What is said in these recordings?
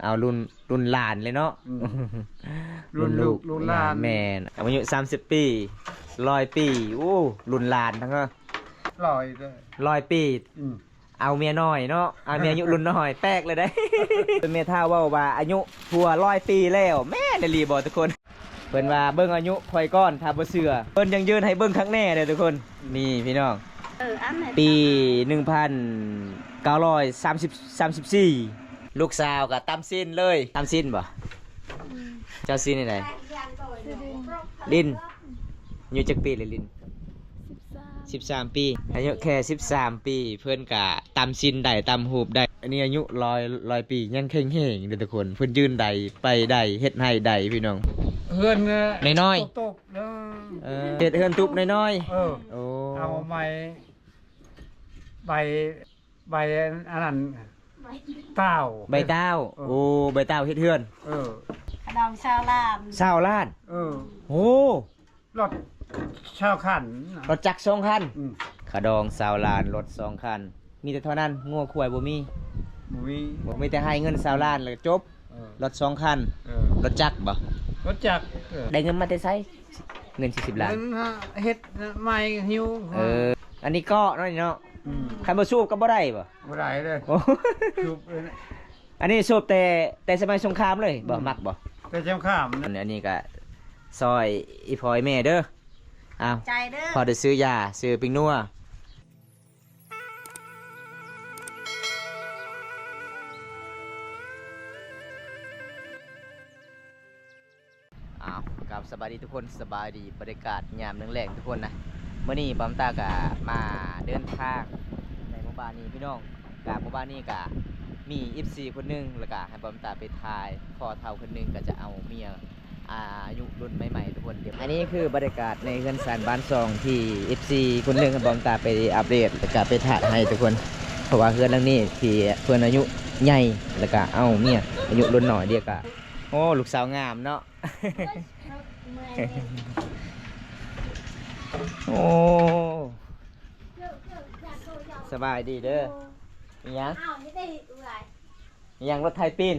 เอารุ่นหลานเลยเนาะรุ่นลูกรุ่นหลานแม่อายุ30 ปี100 ปีโอ้รุ่นหลานทั้งนั้น100 ปีเอาเมียน้อยเนาะเอาเมียอายุรุ่นน้อยแปลกเลยได้ เป็นเมียท่าว่าอายุทัว100 ปีแล้วแม่ได้รีบอกทุกคนเพิ่นว่าเบิ่งอายุคอยก้อนถ้าบ่เชื่อเพิ่นยังยืนให้เบิ่งครั้งแน่เลยทุกคนนี่พี่น้องปี1934ลูกสาวก็ตำซินเลยตำซินบ่เจ้าซินนี่ไหนลินอยู่จักปีเลยลิน13 ปีอายุแค่13 ปีเพื่อนกะตำซินได้ตำหูบได้อันนี้อายุ100 ปียังเข่งเฮงเด้อทุกคนเพื่อนยืนได้ไปได้เฮ็ดให้ได้พี่น้องเฮือนน้อยตกเฮ็ดเฮือนตุบน้อยโอ้เอาใบอันนั้นเต้าใบเต้าโอ้ใบเต้าเฮ็ดเฮือนขนมชาวล้านโอ้รถชาวคันรถจักร2 คันขดอง20 ล้านรถ2 คันมีแต่เท่านั้นงัวควายบ่มีแต่ให้เงิน20 ล้านแล้วจบรถ2 คันรถจักรบ่รถจักรได้เงินมาแต่ไสเงิน40 ล้านเฮ็ดใหม่หิวอันนี้ก็เนาะคันบ่สูบก็บ่ได้บ่ได้เลยสูบอันนี้สูบแต่สมัยสงครามเลยบ่มักบ่แต่สงครามอันนี้ก็ซอยอีพอยแม่เด้ออ้าวใจเด้อพอได้ซื้อยาซื้อปิ้งนัวกับสบายดีทุกคนสบายดีบรรยากาศยามแรงๆทุกคนนะเมื่อนี้บัมตากะมาเดินทางในหมู่บ้านนี้พี่น้องกับหมู่บ้านนี้กะมี14 คนนึงแล้วก็ให้บัมตาไปทายพอเท่าคนนึงก็จะเอาเมียอายุรุ่นใหม่ๆทุกคนเดี๋ยวอันนี้คือบรรยากาศในเฮือนซานบ้านซองที่14 คนนึงให้บัมตาไปอัปเดตแล้วก็ไปถ่ายให้ทุกคนเพราะว่าเฮือนหลังนี้ที่เพื่อนอายุใหญ่แล้วก็เอาเมียอายุรุ่นน้อยเดียวกะโอ้ลูกสาวงามเนาะโอ้สบายดีเด้อมียังรถไทยปีน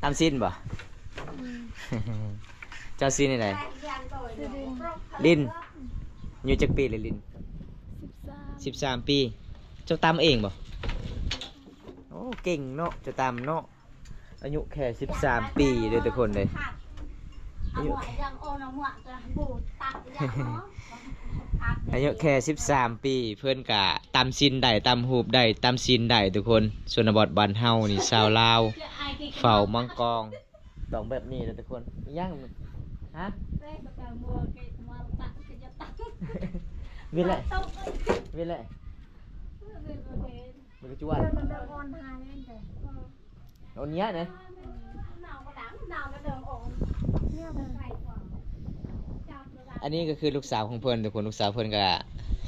ตามซินบ่เจ้าซินไหนลินอยู่จักปีเลยลิน13 ปีเจ้าตามเองบ่โอ้เก่งเนาะเจ้าตามเนาะอายุแค่13 ปีเลยทุกคนเลยอายุแค่13 ปีเพื่อนกะตำซินได้ตำหูบได้ตำซินได้ทุกคนชนบทบ้านเฮานี่ชาวลาวเฝ้ามังกรต้องแบบนี้เลยทุกคนย่างฮะวินแหละมันก็จวนโอนเนี้ยนะอันนี้ก็คือลูกสาวของเพื่อนทุกคนลูกสาวเพื่อนก็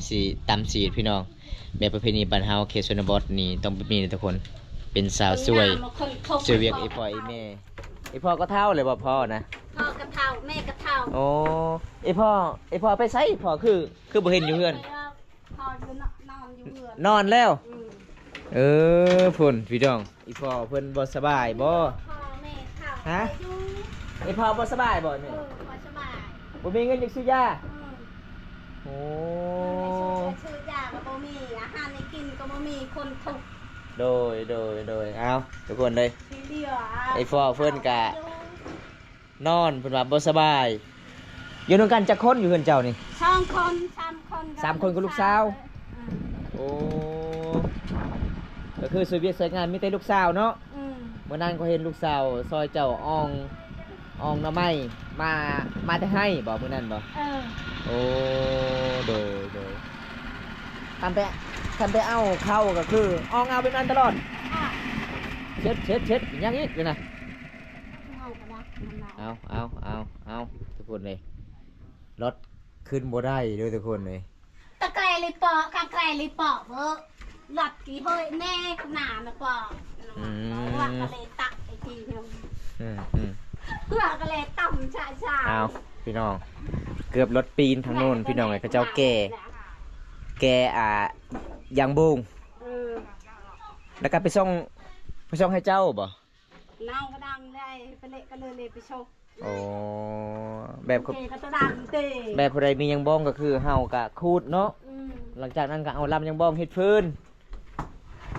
สีตำสีพี่น้องแบบประเพณีบ้านเฮาเขตชนบทนี่ต้องมีทุกคนเป็นสาวสวยเวียกไอพ่อไอแม่ไอพ่อก็เท่าเลยบ่พ่อนะพ่อกระเท่าแม่กระเท่าโอ้ไอพ่อไปไสพ่อคือบ่เห็นอยู่เฮือนพ่ออยู่นอนอยู่เฮือนนอนแล้วพุ่นพี่น้องไอพ่อเพิ่นบ่สบายบ่ฮะไอพ่อบ่สบายบ่เนี่ยบ่มีเงินจักซื้อยาโอ้ซื้อยาก็บ่มีอาหารให้กินก็บ่มีคนทุกข์โดยเอาทุกคนเลยไอพ่อเพิ่นกะนอนเพิ่นว่าบ่สบายอยู่นำกันจักคนอยู่เฮือนเจ้านี่2 คน3 คนกับลูกสาวโอ้ก็คือสวยเวียกสวยงานมีแต่ลูกสาวเนาะเมื่อนั้นก็เห็นลูกสาวซอยเจ้าอ่องหน่อไม้มาแต่ให้บอกมื้อนั้นบ่โอ้โดยทำไปเอาเข้าก็คืออ่องเอาเป็นอันตลอดเช็ดอย่างนี้เลยนะเอาทุกคนเลยรถขึ้นบ่ได้ด้วยทุกคนเลยตะไคร้ลิปอกกะไคร้ลิปอกเพ้อหลัดกี่เฮ้ยแน่หนานะปอกหลักกะเลยตักไอ้ทีนึงหลักกะเลยต่ำชาเอาพี่น้องเกือบรถปีนทางโน้นพี่น้องไอ้เขาเจ้าแก่ยางบุงแล้วก็ไปส่ง ไปส่งให้เจ้าบ่ น้องก็ดังได้ไปเละก็เลยไปโชว์ โอ้แบบ โอเคก็จะดังเต้ แบบผู้ใดมียังบ้องก็คือเฮากะคูดเนาะ อืม หลังจากนั้นก็เอาลำยังบ้องเฮ็ดพื้น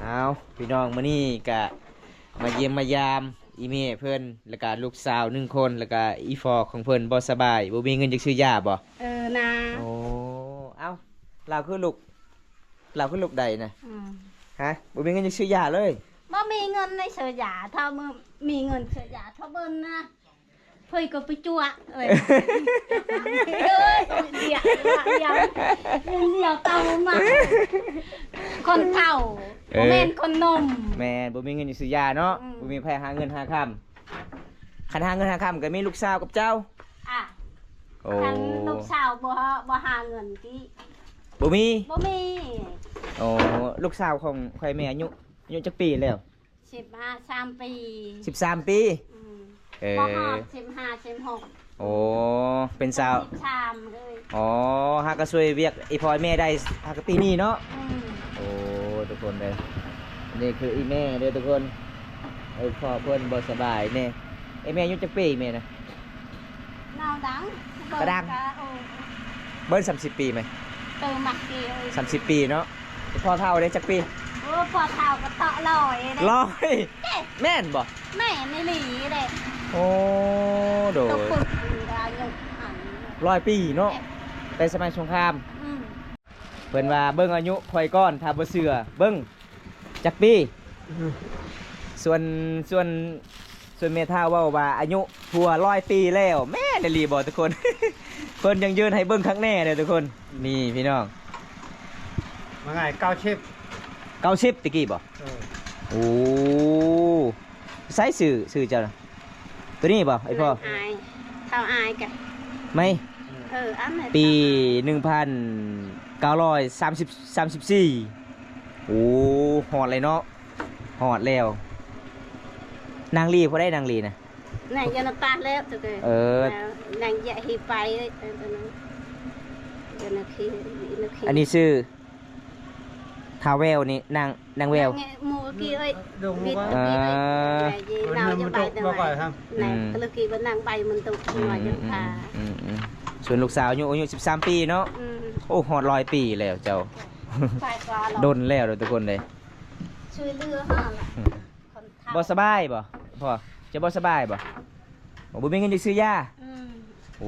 เอาพี่น้องมื้อนี้ก็มาเยี่ยมมายามอีเมเพิ่นแล้วก็ลูกสาว1คนแล้วก็อีฟอของเพิ่นบ่สบายบ่มีเงินจักซื้อยาบ่ นะ โอ้เอ้าเราคือลูกใดนะ อืม ฮะบ่มีเงินจักซื้อยาเลย บ่มีเงินในเสียยาถ้ามึงมีเงินเสียยาถ้าเบิ้นนะเพื่อก็ไปจั่วเอ้ยเดียวเต่ามาคนเฒ่าบ่แม่นคนหนม แม่นบ่มีเงินจักซื้อยาเนาะ อืม บ่มีไผหาเงินหาค่ำคันหาเงินหาค่ำก็มีลูกสาวกับเจ้า อ่ะ โอ้ คันลูกสาวบ่หาเงินที่ บ่มี บ่มี โอ้ลูกสาวของข่อยแม่อายุจักปีแล้ว 3 ปี 13 ปี อืม เอ บ่ อ ฮอด16 โอ้เป็นสาว 13เลย อ๋อหากก็ช่วยเวียกอีพ่อแม่ได้หากก็ปีนี้เนาะ อืม โอ้ทุกคนเลยนี่คืออีแม่เด้อทุกคนไอ้พ่อเพิ่นบ่สบายแน่ไอ้แม่อายุจักปีแม่นะ นาวดัง กระดัง โอ้ เบิ่น30 ปีไหม เติมมักดีเอ้ย 30 ปีเนาะไอ้พ่อเฒ่าได้จักปี โอ้พอเท่าก็เตาะลอยเลย ร้อยแม่นบ่ แม่ในหลีเลย โอ้โด ตก ย ปึกอายุอัน 100 ปีเนาะแต่สมัยสงคราม อืม เพิ่นว่าเบิ่งอายุข่อยก่อนถ้าบ่เชื่อเบิ่งจักปีส่วนเมท่าเว้าว่าอายุผัว100 ปีแล้วแม่นอีหลีบ่ทุกคน เพิ่นยังยืนให้เบิ่งครั้งแน่เด้อทุกคนนี่พี่น้อง มาไงเก้าชิป 90ตะกี้บ่โอ้ใส่ชื่อเจ้าน่ะตัวนี้บ่ไอ้พ่อ อายเท่าอายกัน ไม่ อันไหน ปี1934โอ้ฮอดเลยเนาะฮอดแล้วนางลีพอได้นางลีนะ ไหนยันตาแล้วตัวเออนางยะฮีไปตัวนั้นยันคี อันนี้ชื่อทาเวลนี่นางแวว มูกี้เอ้ย ดง วิท ก็ ย์กี้เอ้ยเราจะไป มัน ตรง ก่อน ไหน ครับ ไหนตะลุกี้มันนางใบมันตกหัวยังพา ส่วนลูกสาวอายุ13 ปีเนาะโอ้ฮอด100 ปีแล้วเจ้า ไปก่อน ดนแล้วเด้อทุกคนเลย ช่วยเรือห่าล่ะคนเฒ่า บ่สบายบ่พ่อจะบ่สบายบ่บ่มีเงินจะซื้อยาโอ้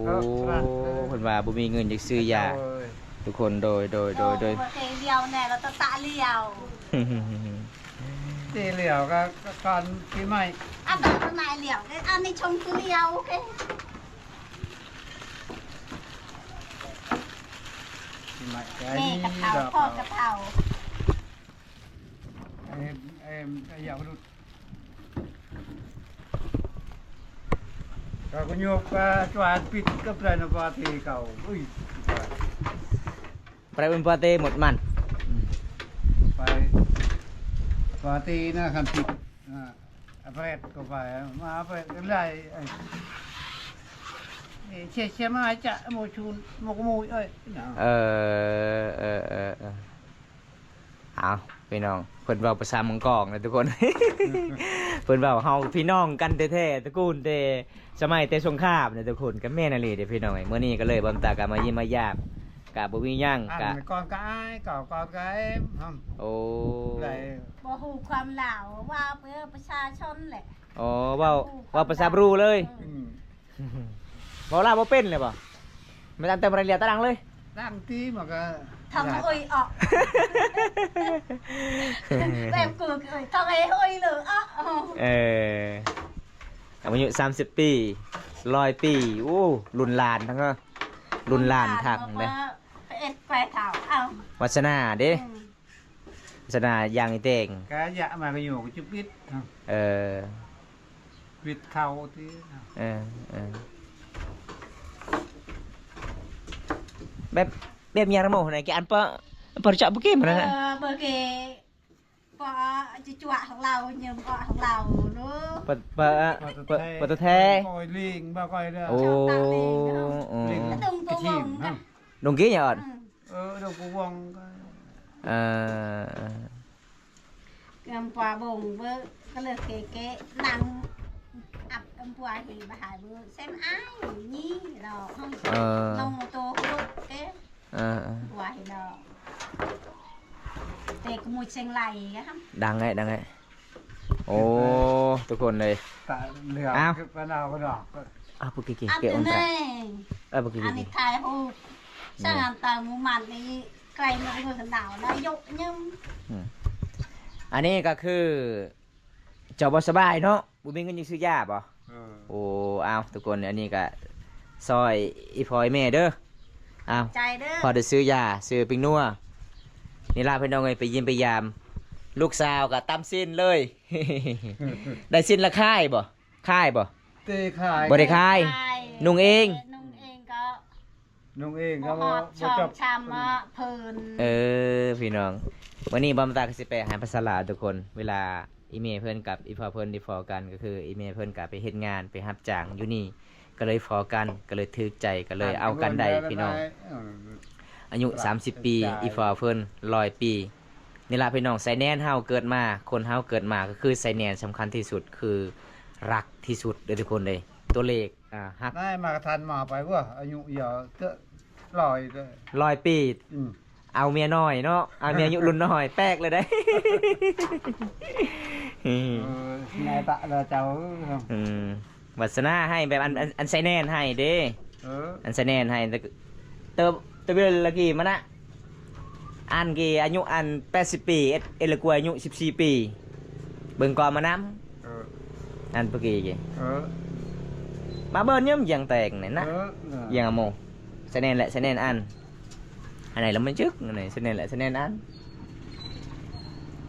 เพิ่นว่าบ่มีเงินจะซื้อยาทุกคนโดย โอ้เดียวแน่เราตะเลียว ตีเหลียวก็ก่อนปีใหม่ อันนั้นเป็นนายเหลียวอันนี้ชมคือเลียวโอเค ปีใหม่ แม่กะเพราพ่อกะเพรา ไอ้อยากดูก็โยกจวดปิดกับไรนปาทีเก่าอุ้ย Para empate một màn ไปปาตีนะคันปิดแปดก็ไปมาแปดกันได้เชี่ยมาจะโมชูนโมกมูเอ้ย เอาพี่น้องเพิ่นเว้าภาษามังกรนะทุกคน เพิ่นเว้าเฮาพี่น้องกันแท้ๆตระกูลแต่สมัยแต่สงครามนะทุกคนก็แม่นอีหลีเด้อพี่น้องมื้อนี้ก็เลยบ่ตากะมาเยี่ยมมายามกะบ่มีหยังกะ ก่อนกายเก่าก่อนกายท โอ้ ำไร บ่ฮู้ความเหล่าว่าเพื่อประชาชนแหละ อ๋อเว้าภาษาบรูเลยบ่ลาวบ่เป็นเลยบ่ไม่ตามแต่บ่ได้เรียนตารางเลย ดังที่มันก็ ทำเอ้ยออกแบบกูเอ้ยทำไอ้เอ้ยเหลืออ่ะ อายุ30 ปี100 ปีโอ้รุ่นหลานทั้งนั้นรุ่นหลานทักเด้ เอ็ดไปเฒ่าเอา วัฒนาเด้วัฒนาอย่างอีเต่ง กะยะมาก็อยู่กับจุปิด เออ ปิดเข่าที่ เออแบบยาระโมไหนแกอันเปะจับบุกี้มันนะ เบอร์เกปอจะจั่วของเราเยิมเกาะของเราเนาะ ปะตะแท้ ก้อยลิงบ้าก้อยเด้อ โอ้ ลิง ดึง ก ตั ระ ว ชิ ว ม ง ดงกี้หยอด ดอกกูวง เออ เก em qua bồng với cái lời kể kể năng ập em qua thì bà hải vừa xem ai nhí đó không nông ô tô không cái qua thì đó để có mùi xanh lầy á ดังไงโอ้ทุกคนเลย tại lửa Ao. cái ban đầu cái đỏ อ้าวปุ๊กกี้ ăn เกี่ยว từ มันแปล này ปุ๊กกี้ ăn thì thay ô sang ăn tàu mù mặn thì cây nó người thần đảo nó dụ nhưng อันนี้ก็คือเจ้าบ่สบายเนาะบ่มีเงินซื้อยาบ่ โอ้เอาทุกคนอันนี้ก็ซอยอีพอยแม่เด้อเอา chạy đó พอได้ซื้อยาซื้อปิงนัวนี่ล่ะพี่น้องเอ้ยไปเยี่ยมไปยาม ลูกสาวก็ตำสิ้นเลย ได้สิ้นละค่ายบ่ค่ายบ่ tê khai บ่ได้ค่าย นุ่งเอง นุ่งเองก็ nung eng ก็ ก็ ห บ่ อดช บ่ อ จ บบ ชามมาเพลิน พี่น้องวันนี้บอมตาก็สิไปหาภาษาลาวทุกคน เวลาอีเมลเพิ่นกับอีพอเพิ่นได้ฟอกันก็คืออีเมลเพิ่นก็ไปเฮ็ดงานไปรับจ้างอยู่นี่ก็เลยฟอกันก็เลยถึกใจก็เลยเอากันได้พี่น้อง อายุ30 ปีอีฟอเพิ่น100 ปีนี่ล่ะพี่น้องไซแนนเฮาเกิดมาคนเฮาเกิดมาก็คือไซแนนสำคัญที่สุดคือรักที่สุดเด้อทุกคนเลยตัวเลขฮัก nãy mà than mà phải quá anh nhụ giờ tớ lòi rồi 100 ปี เอาเมียน้อยเนาะเอาเมียอายุรุ่นน้อยแป๊กเลยได้ này tạ là cháu không วัสนาให้แบบอันไซแนนให้เด้ อันไซแนนให้แต่เติบเวลละกี่มันนะอันกี่อายุอัน80 ปีเอลกวยอายุ14 ปีเบิ่งก่อนมาน้ำอันเมื่อกี้กี่มาเบิ่นย่อมอย่างแตกเนี่ยนะอย่างอะโมไซแนนแหละไซแนนอันไหนแล้วมันจึกอันไหนไซแนนแหละไซแนนอัน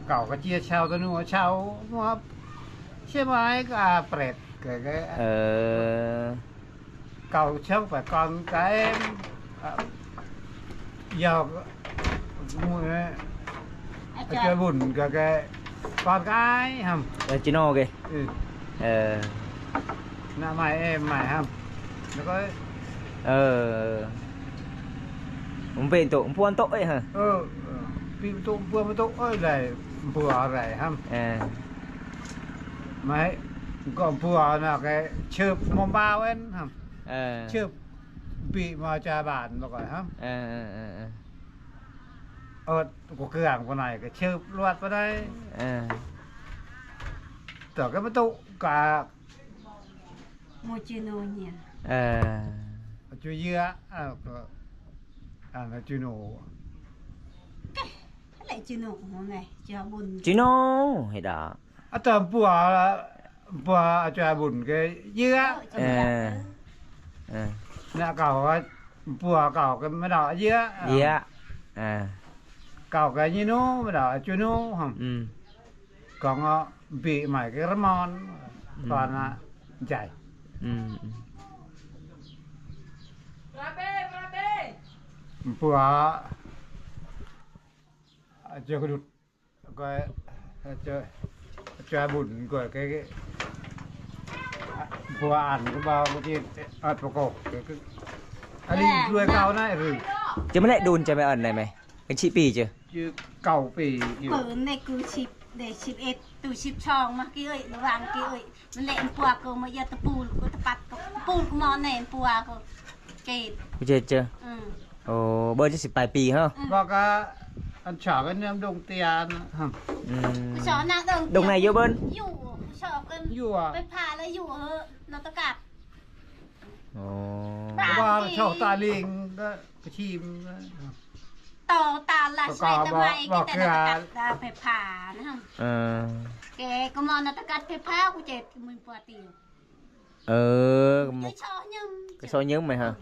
cậu có chia sao tôi nuôi sao nó chia mai cả bẹt cái cậu cháu phải con cái em giờ mua chơi buồn cái con cái hầm จิโน่กี่ nè mày em mày hầm nó có ผมเป็นตัวผมพวนโต๊ะเอ้ยฮะ phim tụng vừa tụng ơi này vừa này hầm mấy còn vừa là cái chụp mồm bao ấy hầm chụp bị mà trà bản mà gọi hầm của cửa hàng của này cái chụp loạt vào đây tưởng cái tụ cả mua chưa nồi nhỉ chưa dưa là chưa nổ lại chưa nổ hôm này chưa buồn จิโน่เห็ดอ่ะ tầm vừa trà bùn cái dưa nè cậu vừa cậu cái mới đỏ dưa เยี่ย cậu cái như nó mới đỏ chưa nó không còn bị mày cái ramon còn là chảy vừa chưa có đụt cái chơi bùn của cái vừa ăn cái bao cái gì ở chỗ cổ cái anh đi đuôi cao này rồi จะไม่ได้ดูนจะไม่อ่อนเลยไหมเป็นชิปีจ้ะ chứ cầu pì bự này cứ chip để chip ết từ chip tròn mà kia ơi vàng kia ơi nó lẹn bùa cơ mà giờ tập bùn có tập bắt bùn của món này bùa cơ kẹt กูเจอเจอโอ้เบอร์จะ18 ปีเหรอ và cái anh chở cái nem đồng tiền chó nào đồng ดงไหนเยอะเบิ้ล อยู่ชอบกัน อยู่อ่ะ ไปพาแล้วอยู่เราตะกัด โอ้ và chậu tà linh cái chim ต่อตาละใช่ทำไมแกแต่เราตะกัดไปพานะครับแกก็มองเราตะกัดไปพากูเจ็ดมึงปวดตี một cái chó nhưng cái số nhớ mày hả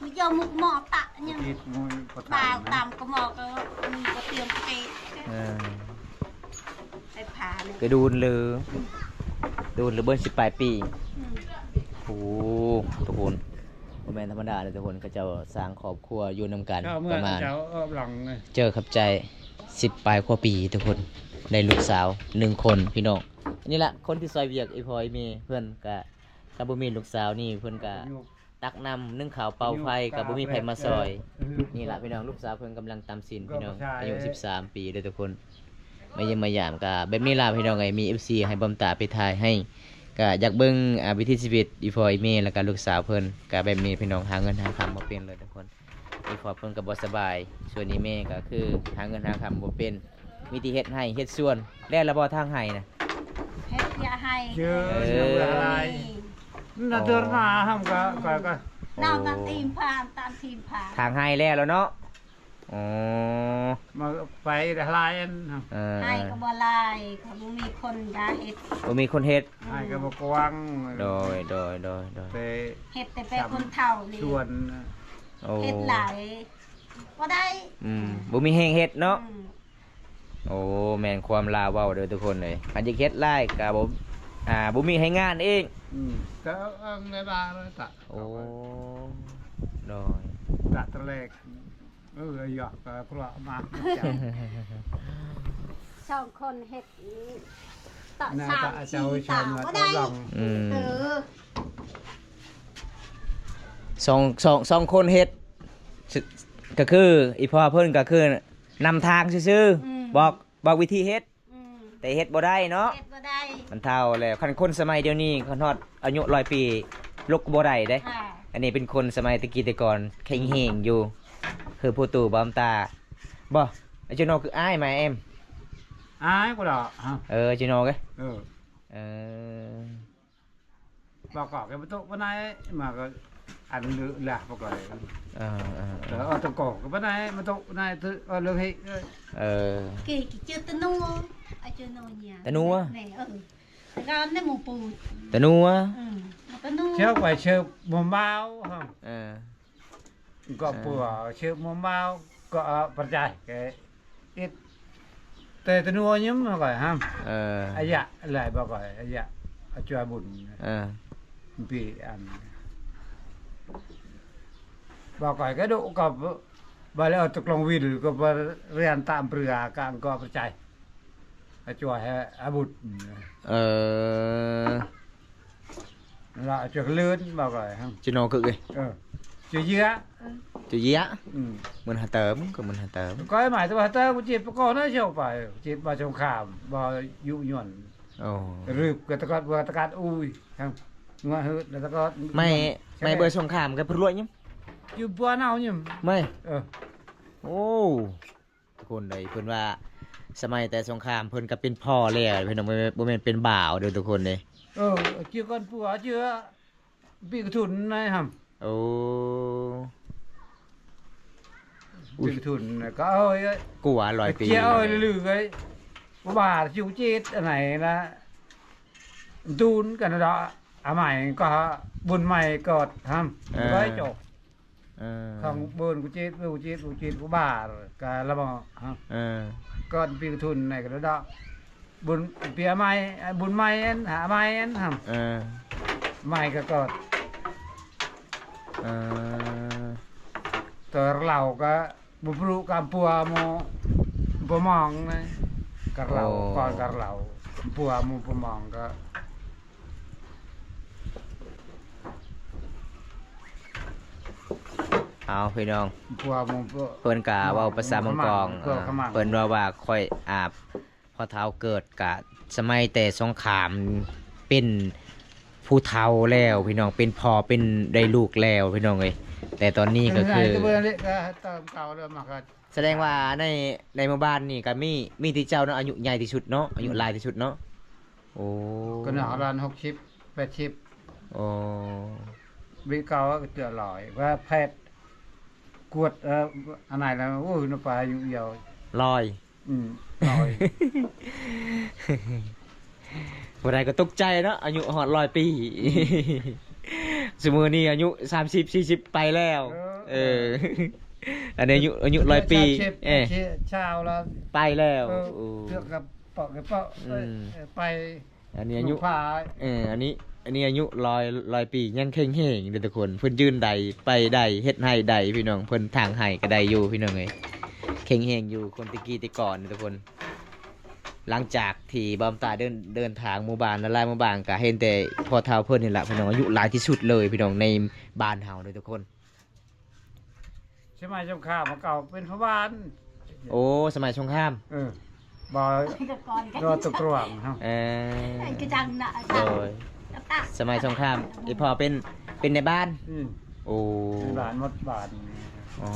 bây giờ một mỏ tạ nhưng thịt mùi có bao thằng tầm có mỏ có mình có tiền cáiไปพาเลย cái đun lừa bên 18 ปีโอ้ทุกคนบ่แม่นธรรมดาเลยทุกคนก็จะสร้างครอบครัวอยู่นำกัน cháu ประ mưa มาณ cháu ôm lòng này เจอขับใจ10 ปลายกว่าปีทุกคนได้ลูกสาว1 คนพี่น้องนี่แหละคนที่ซอยเวียกอีพอยมีเพื่อนกะถ้าบ่มีลูกสาวนี่เพื่อนกะตักนำนึ่งข้าวเป่าไฟกับบ่มีไผมาซอยนี่แหละพี่น้องลูกสาวเพิ่นกำลังตำศีลพี่น้องอายุ13 ปีเด้อทุกคน มาเยี่ยมมายามก็แบบนี้ล่ะพี่น้องเอ้ยมี FC ให้บอมตาไปถ่ายให้ก็อยากเบิ่งวิถีชีวิตอีฟอยเมแล้วก็ลูกสาวเพิ่นก็แบบนี้พี่น้องหาเงินหาคำบ่เป็นเลยทุกคนอีฟอยเพิ่นก็บ่สบายส่วนอีเมก็คือหาเงินหาคำบ่เป็นมีที่เฮ็ดให้เฮ็ดส่วนแล้วละบ่ทางให้นะ เฮ็ดยาให้ chưa lại nó đưa ra không có น้องตามทีมผ่านตามทีมผ่าน ทางให้แล้วเนาะอ๋อ mà phải lại anh không ให้ก็บ่ลายเขาบ่มีคนยาเฮ็ด บ่มีคนเฮ็ด hai cái một quăng โดย về เฮ็ดแต่เป็นคนเฒ่านี่ chuồn โอ้ เฮ็ดหลายบ่ได้ บ่มีแฮงเฮ็ดเนาะ อืม โอ้แม่นความลาวเว้าเด้อทุกคนเลยคันจะเฮ็ดหลายก็บ่มีให้งานเอง có người ba đó tạ โอ้โดย tạ tơ lệ giọt phở mà สองคนเฮ็ดต่อ nè สาม tạ สี่ chào ต่า chào บ่ mà ได้ tao lòng สองคนเฮ็ดสึก็คืออีพ่อเพิ่นก็คือนำทางซื่อๆบอกวิธีเฮ็ด อืม แต่เฮ็ดบ่ได้เนาะ เฮ็ดบ่ได้ มันเท่าแล้วคันคนสมัยเดี๋ยวนี้คันฮอดอายุ100 ปีลุกบ่ได้เด้ ค่ะ อันนี้เป็นคนสมัยตะกี้แต่ก่อนแข็งแรงอยู่ คือผู้ตู่บอมตาบ่ไอ้เจโนคืออ้ายไหมเอ็ม ai của đó hả เจโนกะ ừ เออ bảo cỏ cái bữa bữa nay mà có ăn lự lạc vào cỏ เออ ở trong cổ cái bữa nay mà tụ này thứ ở lương thị เออ กี่ชื่อตะนัวไอ้ชื่อนัวเนี่ย ตะนัว แหน่แต่ก็ในหมู่ปู ตะนัว ตะนัว trước phải chơi mồm bao không เออ có bữa chơi mồm bao có bật chạy cái ít tê tê nua nhím mà gọi ham เออ ai dạ lại bảo gọi ai dạ cho bùn เออ bị ăn bảo gọi cái độ cọp bà lại ở tục lòng vịt có bà riêng tạm bừa càng có bật chạy cho ai bụt เออ lại cho lớn bảo gọi ham เจโนคือไง chưa dĩa จะเยะ ừ. มันหาเติมก็มันหาเติม có cái mải tôi bảo tao cũng chỉ có nó chịu phải chỉ bảo trong khảm bảo dụ nhuận โอ้ rượp cái ta cắt ui không ngoại hư là ta có ไม่เบอร์สงครามกับพรวยยัง chưa bữa nào nhỉ ไม่ ờ โอ้ทุกคนเลยเพิ่นว่าสมัยแต่สงครามเพิ่นก็เป็นพ่อแล้วเพิ่นบ่แม่นเป็นบ่าวเด้อทุกคนเลย chưa con bữa chưa bị cái thùn này hầm โอ้ bị cái thùn này có ơi ấy กูว่า100 ปี chia ơi lừ ấy bà chịu chết ở này là tun cái nó đó mày có buồn mày cọt hầm với chỗ เออ không buồn của chết của bà rồi cả là bỏ hầm เออ còn bị thùn này cái đó buồn phía mày buồn mày anh hả mày anh hầm เออ mày cả cọt เออ tờ lầu cả bù bù cam pua mo bù mong này cả lầu còn cả lầu pua mo bù mong cả เอาพี่น้อง pua mo pua เพิ่นกะเว้าภาษามังกร เพิ่นขมัง เพิ่นว่าค่อยอาบพอเท้าเกิดกะสมัยแต่สงครามเป็นผู้เฒ่าแล้วพี่น้องเป็นพ่อเป็นได้ลูกแล้วพี่น้องเอ้ยแต่ตอนนี้ก็คือ cái bữa đấy cái tầm cầu rồi mà cái แสดงว่าในหมู่บ้านนี่ก็มีที่เจ้าเนาะอายุใหญ่ที่สุดเนาะอายุหลายที่สุดเนาะโอ้ cái nhỏ là 60 80 โอ้ bị cao cái tựa lỏi và phẹt cuột anh này là ui nó phải nhiều ลอย lỏi บ่ได้ก็ตกใจเนาะอายุฮอด100 ปี สมมุตินี่อายุ30 40 ไปแล้ว เออ อันนี้อายุ100 ปีเอ้ chào là ไปแล้วโอ้ được gặp cái bọ bay อันนี้อายุ phá อันนี้อายุ100 ปียังแข็งแรงเด้อทุกคนเพิ่นยืนได้ไปได้เฮ็ดให้ได้พี่น้องเพิ่นทางให้ก็ได้อยู่พี่น้องเอ้ยแข็งแรงอยู่คนตะกี้แต่ก่อนทุกคน หลังจากที่บอมตาเดินทางหมู่บ้านละลายหมู่บ้านก็เห็นแต่พ่อเฒ่าเพิ่นนี่แหละพี่น้องอายุหลายที่สุดเลยพี่น้องในบ้านเฮาเลยทุกคน ใช่ไหมเจ้าข้ามาเก่าเป็นพระบาน โอ้สมัยสงคราม เออ บ่ ก็ก่อนกัน รอตุกรวงครับ ก็จังน่ะ โดยสมัยสงครามอีพอเป็นในบ้าน อืม โอ้ บ้านหมดบ้าน อ๋อ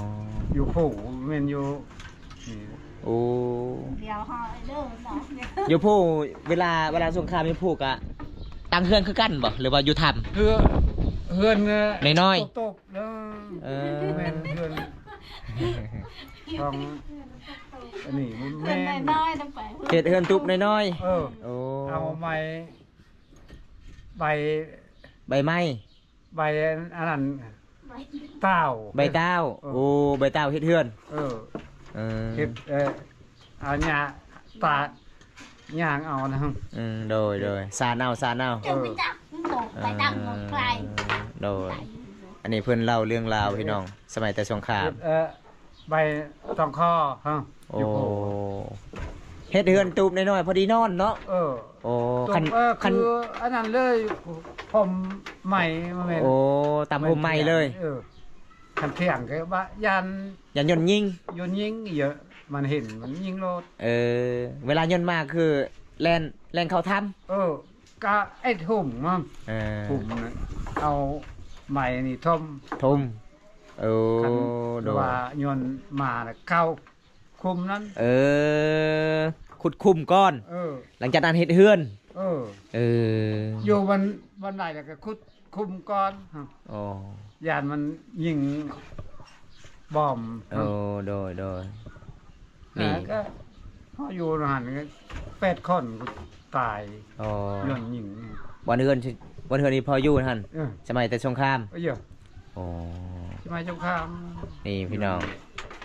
อยู่ผู้แม่นอยู่นี่ โอ้ เดี๋ยวห่อเด้อเนาะ อยู่ผู้เวลาสงครามอยู่ผู้กะตั้งเฮือนคือกันบ่หรือว่าอยู่ทำ เฮือน น้อยๆ ตกๆแล้ว เออ แม่นเฮือนของอันนี้ เพิ่น แม่น น้อยๆต้องไป เฮ็ดเฮือนตุบน้อย เออ ๆโอ้ เอาไม้ใบ ใบไม้ ใบอันนั้นเต้า ใบเต้าโอ้ใบเต้าเฮ็ดเฮือน เออ เออ เฮ็ดเอาหญ้าตาย่างเอานะครับ โดยสานเอา จังไปจับบอกไปตั้งของใคร โดยอันนี้เพิ่นเล่าเรื่องราวพี่น้อง สมัยแต่สงคราม ใบตองคอฮะ โอ้เฮ็ดเฮือนตูบน้อยๆพอดีนอนเนาะ เออ โอ้ คัน คัน คืออันนั้นเลยผมใหม่มาแม่น โอ้ตามผมใหม่เลย คันเที่ยงก็ว่ายัน ยันยนต์ยิง ยนยิงเยอะมันเห็นมันยิงโลด เวลายนต์มากคือแล่นเข้าถ้ำ ก็ไอ้ทุ่มมั้ง ทุ่มนะเอาใหม่นี่ทม ทุ่มโอ้ คัน โดย ว่ายนมาน่ะเข้าคุมนั้น ขุดคุมก้อน หลังจากนั้นเฮ็ดเฮือน อยู่วันไหนแล้วก็คุมก่อนครับ โอ้ ยานมันยิงบอม โอ้โดยนี่ ก็พออยู่หัน8 คนก็ตาย อ๋อ ย้อนยิง วันเฮือนนี่พออยู่ท่านสมัยแต่สงคราม เยอะ โอ้ สมัยสงคราม นี่พี่น้อง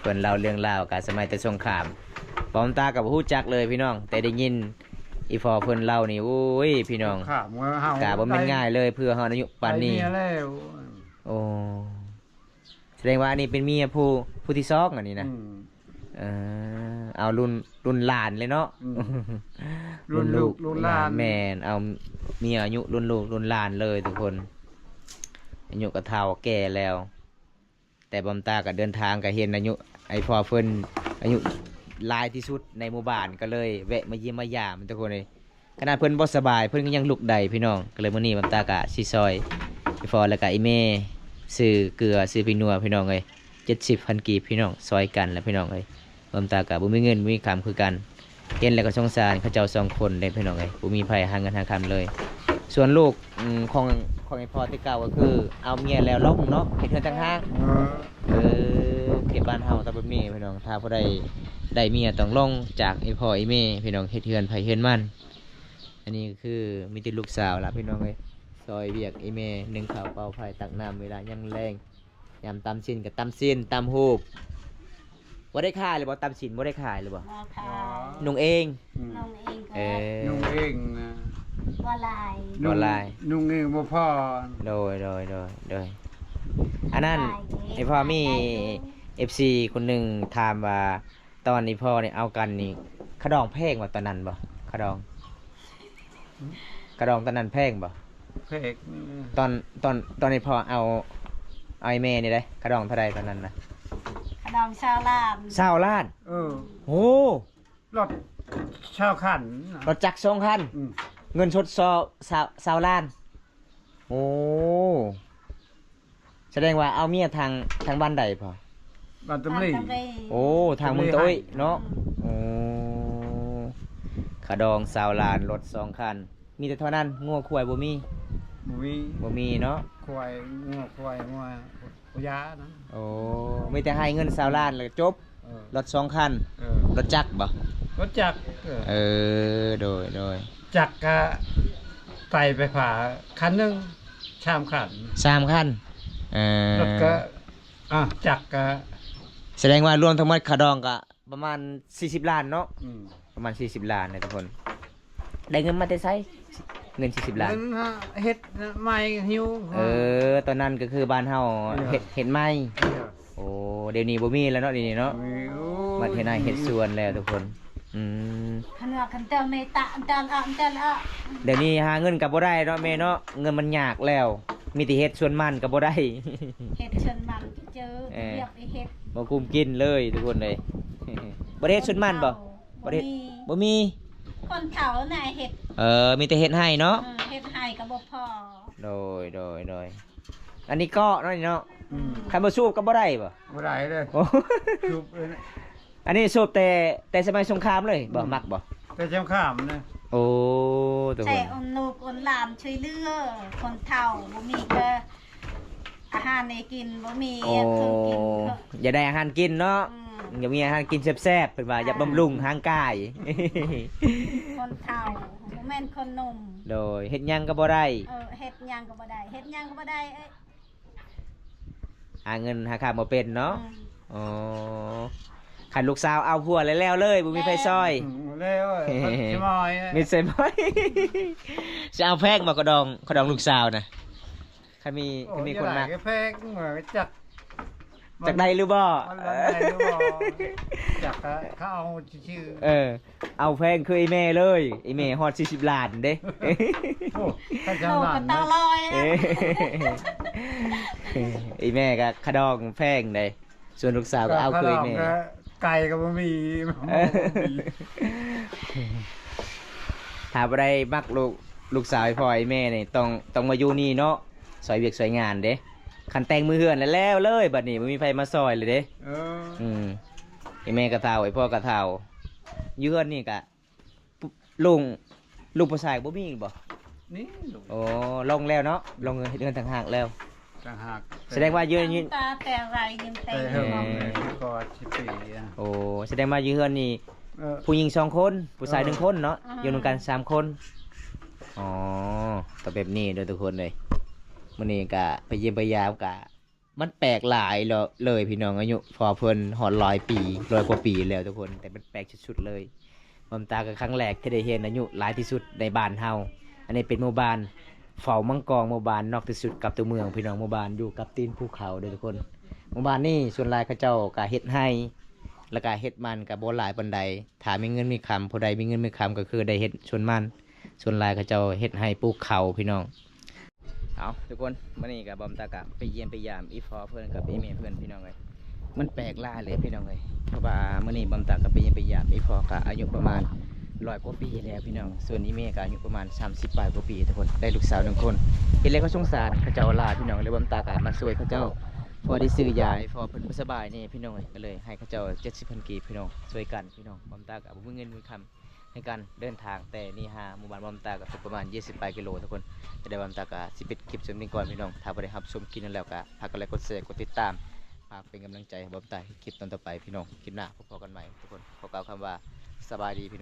เพิ่นเล่าเรื่องราวการสมัยแต่สงครามปอมตากับฮู้จักเลยพี่น้อง แต่ได้ยินอีฟอเพิ่นเล่านี่โอ้ยพี่น้อง ข่าวเฮาก ะบ่แม่นง่ายเลยเพื่อเฮาอายุปานนี้ ไปเมียแล้ว โอ้แสดงว่าอันนี้เป็นเมียผู้ที่สองอันนี้นะ เอารุ่นหลานเลยเนาะ รุ่นลูกรุ่นหลาน แม่นเอาเมียอายุรุ่นลูกรุ่นหลานเลยทุกคนอายุก็เฒ่าแก่แล้ว แต่บอมตาก็เดินทางก็เห็นอายุไอพอเพิ่นอายุหลายที่สุดในหมู่บ้านก็เลยแวะมาเยี่ยมมายามทุกคนเลยขนาดเพิ่นบ่สบายเพิ่นก็ยังลุกได้พี่น้องก็เลยมื้อนี้บอมตาก็สิซอยไอพอแล้วก็ไอแม่ซื้อเกลือซื้อพริกนัวพี่น้องเอ้ย70,000กีบพี่น้องซอยกันแล้วพี่น้องเอ้ยบอมตาก็บ่มีเงินบ่มีคำคือกันเห็นแล้วก็สงสารเขาเจ้าสองคนเด้พี่น้องเอ้ยบ่มีไผหาเงินหาคำเลย ส่วนลูกของไอพอที่เก่าก็คือเอาเมียแล้วลงเนาะเฮ็ดเฮือนต่างหาก เก็บบ้านเฮาตะแบบนี้พี่น้องถ้าผู้ใดได้เมียต้องลงจากไอ้พ่อไอ้แม่พี่น้องเฮ็ดเฮือนไผเฮือนมันอันนี้ก็คือมีแต่ลูกสาวล่ะพี่น้องเอ้ยซอยเวียกไอ้แม่นึ่งข้าวเป่าไฟตักน้ำเวลายังแรงยามตำชิ้นก็ตำชิ้นตำฮูบบ่ได้ขายหรือบ่ตำชิ้นบ่ได้ขายหรือบ่ บ่ค่ะ นุ่งเอง น้องเองก็ นุ่งเองนะ บ่ลาย บ่ลาย นุ่งเองบ่พอ โดยอันนั้นไอ้พ่อมี FC คนหนึ่งถามว่าตอนนี้พ่อเนี่ยเอากันนี่ขะดองแพงว่าตอนนั้นบ่ขะดองตอนนั้นแพงบ่ เพก ตอนนี้พ่อเอาไอ้แม่นี่ได้ขะดองเท่าใดตอนนั้นนะ ขนมชาวลาม 20ล้าน โอ้ รถชาวขันนะ รถจักร2คัน อืม เงินสด20ล้านโอ้แสดงว่าเอาเมียทางบ้านใดพ่อ บ้านตำลี โอ้ทางเมืองตุ้ยเนาะโอ้ขาดอง20 ล้านรถ2คันมีแต่เท่านั้นงัวควายบ่มี บ่มี เนาะ ควายงัวยานะ โอ้มีแต่ให้เงิน20 ล้านแล้วก็จบ เออ รถ2คัน เออ รถจักรบ่ รถจักร โดย จักรก็ไต่ไปผ่าคันหนึงชามขัน 3คันรถก็จักรก็ แสดงว่ารวมทั้งหมดขาดองก็ประมาณ40 ล้านเนาะ อืม ประมาณ40 ล้านนะทุกคนได้เงินมาแต่ไสเงิน40 ล้าน เงินฮะเฮ็ดไม้หิว ตอนนั้นก็คือบ้านเฮาเห็ดไม้โอ้เดี๋ยวนี้บ่มีแล้วเนาะเดี๋ยวนี้เนาะมาเฮ็ดนาเฮ็ดสวนแล้วทุกคนขนมคันเตอเมตะอันเตอละ เดี๋ยวนี้หาเงินก็บ่ได้เนาะแม่เนาะเงินมันยากแล้ว มีแต่เฮ็ดสวนมันก็บ่ได้ เฮ็ดเชิญมันเจอเรียกไอ้เฮ็ด บ่คุ้มกินเลยทุกคนเลย บ่ได้เฮ็ดสวนมันบ่ บ่ได้บ่มี คนเขาน่ะเฮ็ด มีแต่เฮ็ดให้เนาะ เฮ็ดให้ก็บ่พอ โดยอันนี้ก็เนาะนี่เนาะ อืม คันบ่สูบก็บ่ได้บ่ บ่ได้เลย โอ้ ชุบเลยนะ อันนี้สูบแต่สมัยสงครามเลยบ่มักบ่ แต่จำข้ามนะ โอ้ทุกค ใช่ น อมลูกอมหลานช่วยเหลือคนเฒ่าบ่มีก็อาหารให้กินบ่มี โอ้ เครื่องกิน อย่าได้อาหารกินเนาะ อย่ามีอาหารกินแซ่บๆเพิ่นว่าอย่าบำรุงร่างกาย คนเฒ่าบ่แม่นคนหนุ่ม โดยเฮ็ดหยังก็บ่ได้ เฮ็ดหยังก็บ่ได้เฮ็ดหยังก็บ่ได้เอ้ย หาเงินหาข้าวบ่เป็นเนาะ อืม อ๋อคันลูกสาวเอาผัวแล้วเลยบ่มีไผซอย แล้วใช่ไหม มีเซมอย จะเอาแพงมากระดองลูกสาวนะคันมีคนมาก แพงเหมือนจัก จากใดหรือบ่ มันได้หรือบ่จักเขาเอาชื่อ เอาแพงคือไอ้แม่เลยไอ้แม่ฮอด40 ล้านเด้ โอ้ข้า โล จำ ก นานก็ตาลอยนะ ไอ้แม่ก็ขะดองแพงเด้ส่วนลูกสาวก็เอาคือไอ้แม่ ไก่ก็บ่มี ถ้าบ่ได้มักลูกสาวไอ้พ่อไอ้แม่นี่ต้องมาอยู่นี่เนาะซอยเวียกซอยงานเด้คันแต่งมือเฮือนแล้วเลยบัดนี้บ่มีไผมาซอยเลยเด้ ไอ้แม่กระเทาไอ้พ่อกระเทาอยู่เฮือนนี่กะลูกผู้ชายบ่มีบ่ นี่ โอ้ลงแล้วเนาะลงเงินต่างหากแล้ว ต่างหาก แสดงว่ายืน ตาแต่ไรยังแต่ แต่ ง เฮือนก็ชิปีอ่ะ โอ้แสดงว่าอยู่เฮือนนี่ผู้หญิง2 คนผู้ชาย1 คนเนาะอยู่นำกัน3 คนอ๋อก็แบบนี้เด้อทุกคนเลยมื้อนี้ก็ไปเยี่ยมไปยามก็มันแปลกหลายเลยพี่น้องอายุพอเพิ่นฮอด100 ปี100 กว่าปีแล้วทุกคนแต่มันแปลกสุดๆเลยบำตาก็ครั้งแรกที่ได้เห็นอายุหลายที่สุดในบ้านเฮาอันนี้เป็นหมู่บ้านเฝ้ามังกรหมู่บ้านนอกที่สุดกับตัวเมืองพี่น้องหมู่บ้านอยู่กับตีนภูเขาเด้อทุกคนหมู่บ้านนี้ส่วนหลายเขาเจ้าก็เฮ็ดให้แล้วก็เฮ็ดมันก็บ่หลายปานใดถ้ามีเงินมีคำผู้ใดมีเงินมีคำก็คือได้เฮ็ดส่วนมันส่วนหลายเขาเจ้าเฮ็ดให้ปลูกเขาพี่น้องเอาทุกคนมื้อนี้ก็บำตากะไปเยี่ยมไปยามอีพอเพิ่นกับอีเมเพิ่นพี่น้องเอ้ยมันแปลกหลายเลยพี่น้องเอ้ยเพราะว่ามื้อนี้บำตากะไปเยี่ยมไปยามอีพอก็อายุประมาณ100 กว่าปีแล้วพี่น้องส่วนอีเมก็อายุประมาณ30 ปลายกว่าปีทุกคนได้ลูกสาว1 คนเฮ็ดแล้วก็สงสารเขาเจ้าลาพี่น้องเลยบำตากะมาช่วยเขาเจ้าพอได้ซื้อยาให้พอเพิ่นบ่สบายนี่พี่น้องเอ้ยก็เลยให้เขาเจ้า70,000 กีบพี่น้องช่วยกันพี่น้องบำตากะบ่มีเงินมีคำในการเดินทางแต่นี่หมู่บ้านบำตากะประมาณ20 ปลายกิโลทุกคนจะได้บำตากะสิปิดคลิปจนนี้ก่อนพี่น้องถ้าบ่ได้รับชมคลิปนั้นแล้วก็ฝากกดไลค์กดแชร์กดติดตามฝากเป็นกำลังใจให้บำตาคลิปต่อไปพี่น้องคลิปหน้าพบกันใหม่ทุกคนขอกล่าวคำว่าสบายดีพี่น้อง